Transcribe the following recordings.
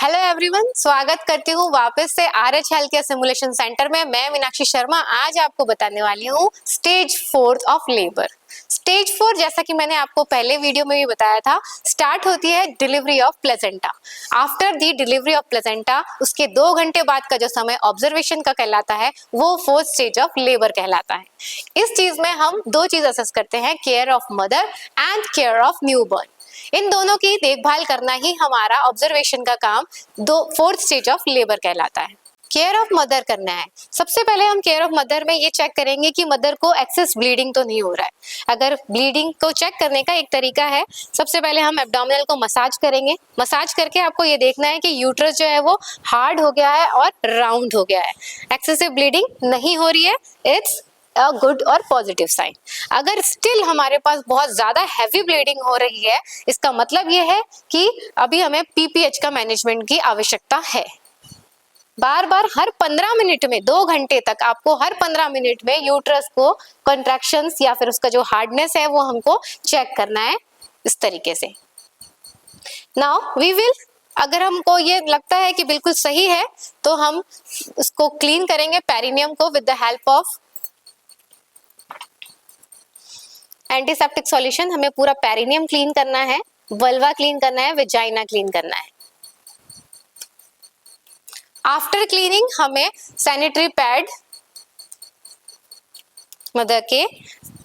Hello everyone, स्वागत करती हूँ वापस से RH health care simulation centre में। मैं मीनाक्षी शर्मा आज आपको बताने वाली हूँ स्टेज 4 ऑफ लेबर। स्टेज 4 जैसा कि मैंने आपको पहले वीडियो में भी बताया था, स्टार्ट होती है delivery of placenta. After the delivery of placenta उसके 2 घंटे बाद का जो समय ऑब्जर्वेशन का कहलाता है वो 4th स्टेज ऑफ लेबर कहलाता है। इस चीज में हम 2 चीज असेस करते हैं, care of mother and care of newborn. इन दोनों की देखभाल करना ही हमारा ऑब्जर्वेशन का काम 4th स्टेज ऑफ लेबर कहलाता है। केयर ऑफ मदर करना है। सबसे पहले हम केयर ऑफ मदर में ये चेक करेंगे कि मदर को एक्सेस ब्लीडिंग तो नहीं हो रहा है। अगर ब्लीडिंग को चेक करने का एक तरीका है, सबसे पहले हम एब्डोमिनल को मसाज करेंगे। मसाज करके आपको ये देखना है कि यूट्रस जो है वो हार्ड हो गया है और राउंड हो गया है। एक्सेसिव ब्लीडिंग नहीं हो रही है, इट्स अ गुड और पॉजिटिव साइन। अगर स्टिल हमारे पास बहुत ज्यादा हैवी ब्लीडिंग हो रही है, इसका मतलब ये है कि अभी हमें पीपीएच का मैनेजमेंट की आवश्यकता है। बार बार हर 15 मिनट में 2 घंटे तक आपको हर 15 मिनट में यूट्रस को कॉन्ट्रैक्शंस या फिर उसका जो हार्डनेस है वो हमको चेक करना है इस तरीके से। नाउ वी विल, अगर हमको ये लगता है कि बिल्कुल सही है तो हम उसको क्लीन करेंगे, पेरिनियम को, with the help of antiseptic solution. हमें पूरा पेरिनियम क्लीन करना है, वल्वा क्लीन करना है, वेजाइना क्लीन करना है। आफ्टर क्लीनिंग हमें सैनिटरी पैड मदर के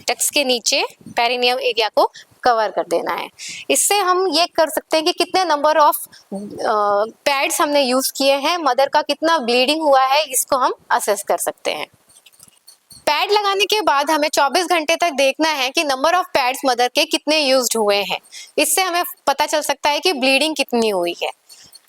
टक्स के नीचे पेरिनियम एरिया को कवर कर देना है। इससे हम ये कर सकते हैं कि कितने नंबर ऑफ पैड्स हमने यूज किए हैं, मदर का कितना ब्लीडिंग हुआ है, इसको हम असेस कर सकते हैं। पैड लगाने के बाद हमें 24 घंटे तक देखना है कि नंबर ऑफ पैड्स मदर के कितने यूज्ड हुए हैं। इससे हमें पता चल सकता है कि ब्लीडिंग कितनी हुई है।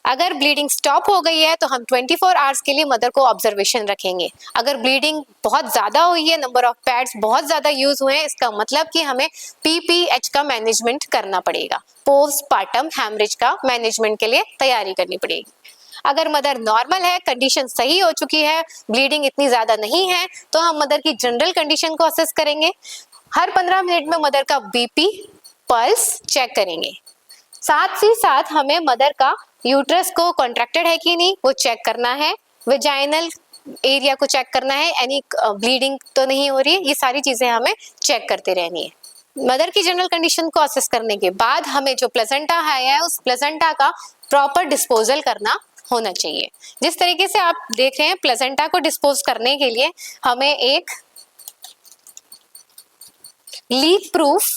अगर ब्लीडिंग स्टॉप हो गई है तो हम 24 आवर्स के लिए मदर को ऑब्जर्वेशन रखेंगे। अगर ब्लीडिंग बहुत ज्यादा हुई है, नंबर ऑफ पैड्स बहुत ज्यादा यूज हुए हैं, इसका मतलब कि हमें पीपीएच का मैनेजमेंट करना पड़ेगा, पोस्टपार्टम हैमरेज का मैनेजमेंट के लिए तैयारी करनी पड़ेगी। अगर मदर नॉर्मल है, कंडीशन सही हो चुकी है, ब्लीडिंग इतनी ज्यादा नहीं है, तो हम मदर की जनरल कंडीशन को असेस करेंगे। हर 15 मिनट में मदर का बीपी, पल्स चेक करेंगे। साथ ही साथ हमें मदर का यूट्रस को कॉन्ट्रैक्टेड है कि नहीं वो चेक करना है, वेजाइनल एरिया को चेक करना है, एनी ब्लीडिंग तो नहीं हो रही है। ये सारी चीजें हमें चेक करते रहनी है। मदर की जनरल कंडीशन को असेस करने के बाद हमें जो प्लेसेंटा है उस प्लेसेंटा का प्रॉपर डिस्पोजल करना होना चाहिए। जिस तरीके से आप देख रहे हैं, प्लेसेंटा को डिस्पोज करने के लिए हमें एक लीक प्रूफ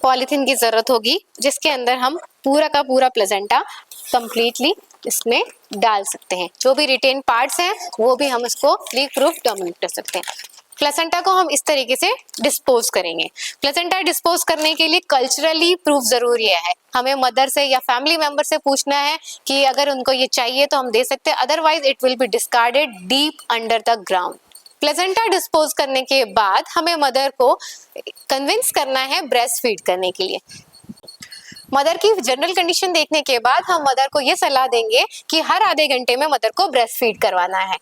पॉलिथीन की जरूरत होगी, जिसके अंदर हम पूरा का पूरा प्लेसेंटा कंप्लीटली इसमें डाल सकते हैं। जो भी रिटेन पार्ट्स हैं वो भी हम इसको लीक प्रूफ डोमिनेट कर सकते हैं। प्लेसेंटा को हम इस तरीके से डिस्पोज करेंगे। प्लेसेंटा डिस्पोज करने के लिए कल्चरली प्रूफ जरूरी है। हमें मदर से या फैमिली मेंबर से पूछना है कि अगर उनको ये चाहिए तो हम दे सकते हैं, otherwise it will be discarded deep under the ground. Placenta dispose करने के बाद हमें मदर को कन्विंस करना है ब्रेस्ट फीड करने के लिए। मदर की जनरल कंडीशन देखने के बाद हम मदर को ये सलाह देंगे कि हर आधे घंटे में मदर को ब्रेस्ट फीड करवाना है।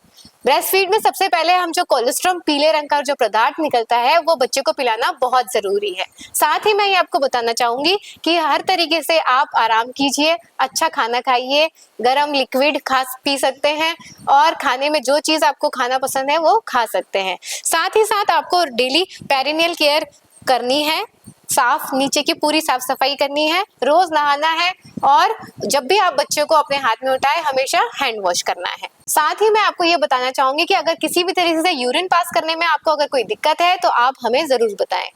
ब्रेस्ट फीड में सबसे पहले हम जो कोलेस्ट्रॉल पीले रंग का जो पदार्थ निकलता है वो बच्चे को पिलाना बहुत जरूरी है। साथ ही मैं ये आपको बताना चाहूंगी कि हर तरीके से आप आराम कीजिए, अच्छा खाना खाइए, गर्म लिक्विड पी सकते हैं और खाने में जो चीज आपको खाना पसंद है वो खा सकते हैं। साथ ही साथ आपको डेली पेरिनियल केयर करनी है, साफ नीचे की पूरी साफ सफाई करनी है, रोज नहाना है और जब भी आप बच्चे को अपने हाथ में उठाए हमेशा हैंड वॉश करना है। साथ ही मैं आपको ये बताना चाहूंगी कि अगर किसी भी तरीके से यूरिन पास करने में आपको अगर कोई दिक्कत है तो आप हमें जरूर बताएं।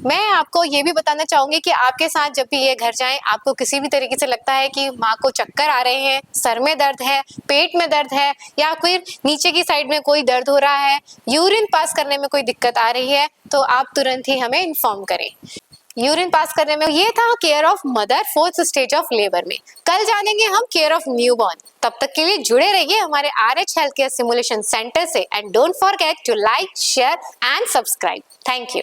मैं आपको ये भी बताना चाहूंगी कि आपके साथ जब भी ये घर जाएं, आपको किसी भी तरीके से लगता है कि माँ को चक्कर आ रहे हैं, सर में दर्द है, पेट में दर्द है या फिर नीचे की साइड में कोई दर्द हो रहा है, यूरिन पास करने में कोई दिक्कत आ रही है, तो आप तुरंत ही हमें इन्फॉर्म करें। यूरिन पास करने में ये था care of mother 4th stage of labour में। कल जानेंगे हम केयर ऑफ न्यूबॉर्न। तब तक के लिए जुड़े रहिए हमारे RH health care simulation centre से and don't forget to like, share and subscribe. Thank you.